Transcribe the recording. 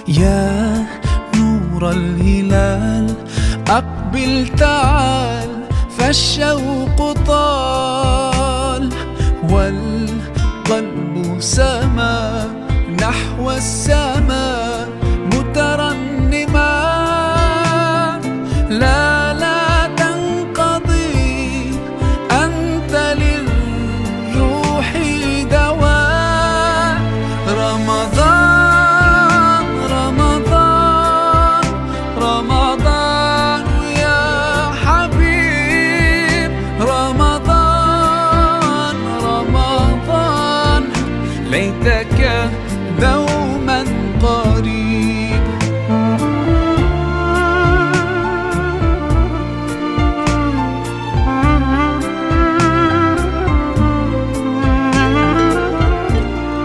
يا نور الهلال أقبل تعال، فالشوق طال والقلب سما نحو السماء مترنما. لا تنقضي، أنت للروح دواء. رمضان رمضان رمضان يا حبيب، رمضان رمضان ليتك دوما